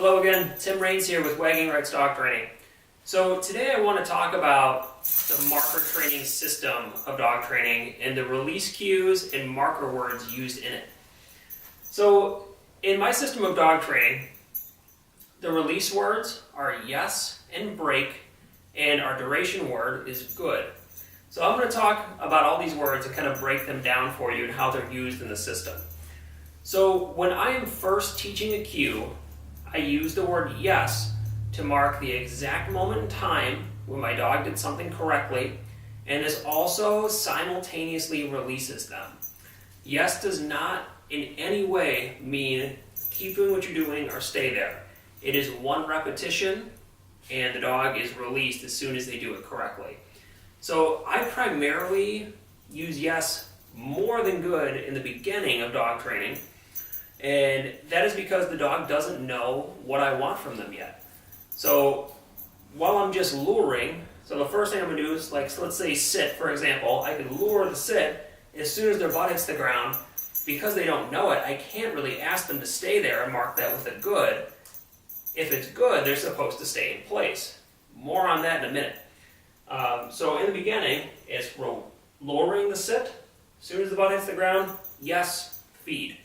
Hello again, Tim Raines here with Wagging Rights Dog Training. So today I want to talk about the marker training system of dog training and the release cues and marker words used in it. So in my system of dog training, the release words are yes and break, and our duration word is good. So I'm going to talk about all these words and kind of break them down for you and how they're used in the system. So when I am first teaching a cue, I use the word yes to mark the exact moment in time when my dog did something correctly, and this also simultaneously releases them. Yes does not in any way mean keep doing what you're doing or stay there. It is one repetition and the dog is released as soon as they do it correctly. So I primarily use yes more than good in the beginning of dog training, and that is because the dog doesn't know what I want from them yet. So while I'm just luring, so the first thing I'm going to do is, so let's say sit, for example. I can lure the sit. As soon as their butt hits the ground, because they don't know it, I can't really ask them to stay there and mark that with a good. If it's good, they're supposed to stay in place. More on that in a minute. So in the beginning, it's luring the sit. As soon as the butt hits the ground, yes, feed.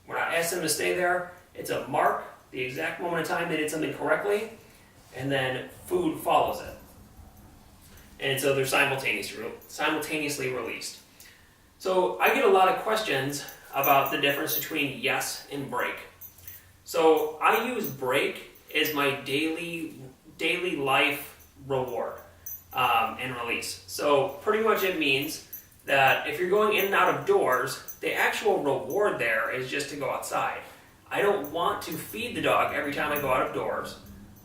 We're not asking them to stay there. It's a mark, the exact moment in time they did something correctly, and then food follows it. And so they're simultaneously released. So I get a lot of questions about the difference between yes and break. So I use break as my daily life reward and release. So pretty much it means that if you're going in and out of doors, the actual reward there is just to go outside. I don't want to feed the dog every time I go out of doors.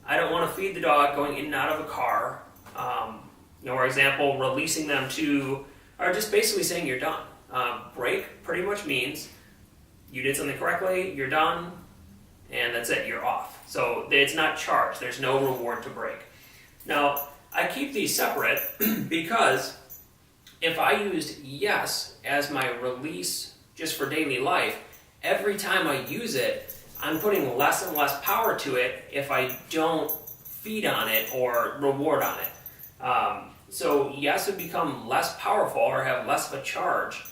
I don't want to feed the dog going in and out of a car. For example, releasing them to, or just basically saying you're done. Break pretty much means you did something correctly, you're done, and that's it, you're off. So it's not charged, there's no reward to break. Now, I keep these separate because if I used yes as my release just for daily life, every time I use it, I'm putting less and less power to it if I don't feed on it or reward on it. So yes would become less powerful or have less of a charge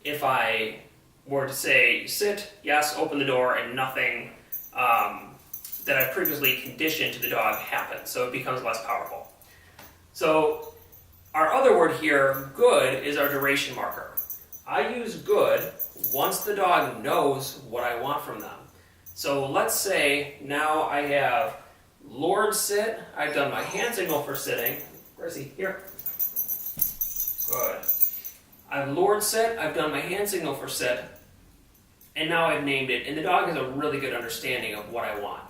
if I were to say sit, yes, open the door, and nothing that I previously conditioned to the dog happens. So it becomes less powerful. So our other word here, good, is our duration marker. I use good once the dog knows what I want from them. So let's say now I have lured sit, I've done my hand signal for sitting. Where is he? Here. Good. I've lured sit, I've done my hand signal for sit, and now I've named it, and the dog has a really good understanding of what I want.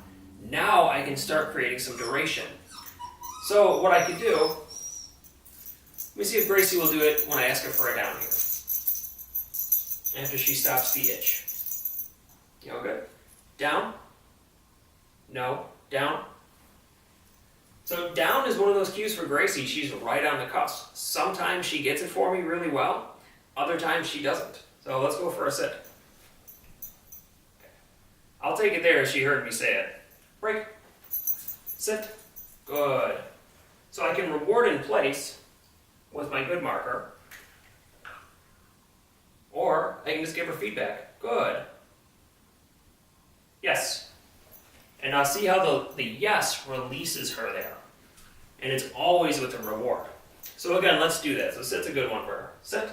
Now I can start creating some duration. So what I could do, let me see if Gracie will do it when I ask her for a down here. After she stops the itch. You all good? Down? No. Down? So down is one of those cues for Gracie. She's right on the cusp. Sometimes she gets it for me really well. Other times she doesn't. So let's go for a sit. Okay. I'll take it there as she heard me say it. Break. Sit. Good. So I can reward in place with my good marker, or I can just give her feedback. Good. Yes. And now see how the yes releases her there. And it's always with a reward. So again, let's do that. So sit's a good one for her. Sit.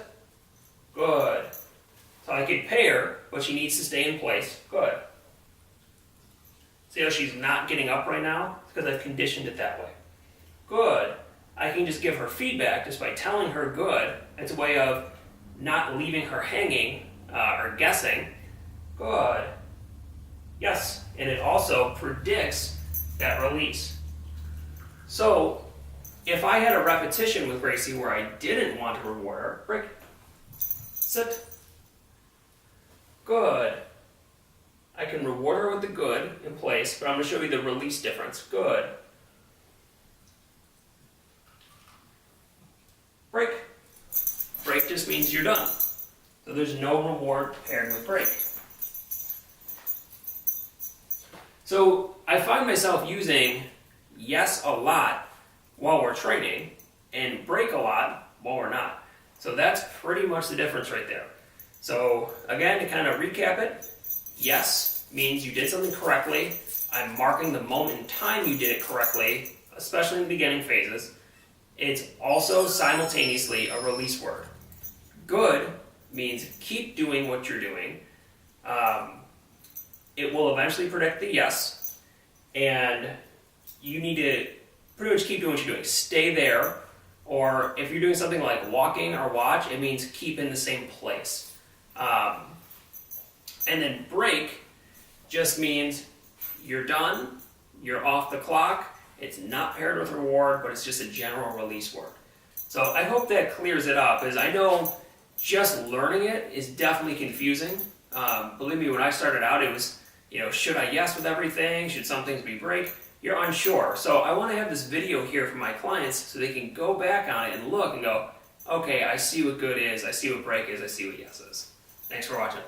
Good. So I could pay her, but she needs to stay in place. Good. See how she's not getting up right now? It's because I've conditioned it that way. Good. I can just give her feedback just by telling her good. It's a way of not leaving her hanging or guessing. Good. Yes. And it also predicts that release. So if I had a repetition with Gracie where I didn't want to reward her, break. Sit. Good. I can reward her with the good in place, but I'm going to show you the release difference. Good. Break. Break just means you're done. So there's no reward paired with break. So I find myself using yes a lot while we're training and break a lot while we're not. So that's pretty much the difference right there. So again, to kind of recap it, yes means you did something correctly. I'm marking the moment in time you did it correctly, especially in the beginning phases. It's also simultaneously a release word. Good means keep doing what you're doing. It will eventually predict the yes, and you need to pretty much keep doing what you're doing. Stay there, or if you're doing something like walking or watch, it means keep in the same place. And then break just means you're done, you're off the clock, it's not paired with reward, but it's just a general release word. So I hope that clears it up, as I know just learning it is definitely confusing. Believe me, when I started out, it was, should I yes with everything? Should some things be break? You're unsure. So I want to have this video here for my clients so they can go back on it and look and go, okay, I see what good is, I see what break is, I see what yes is. Thanks for watching.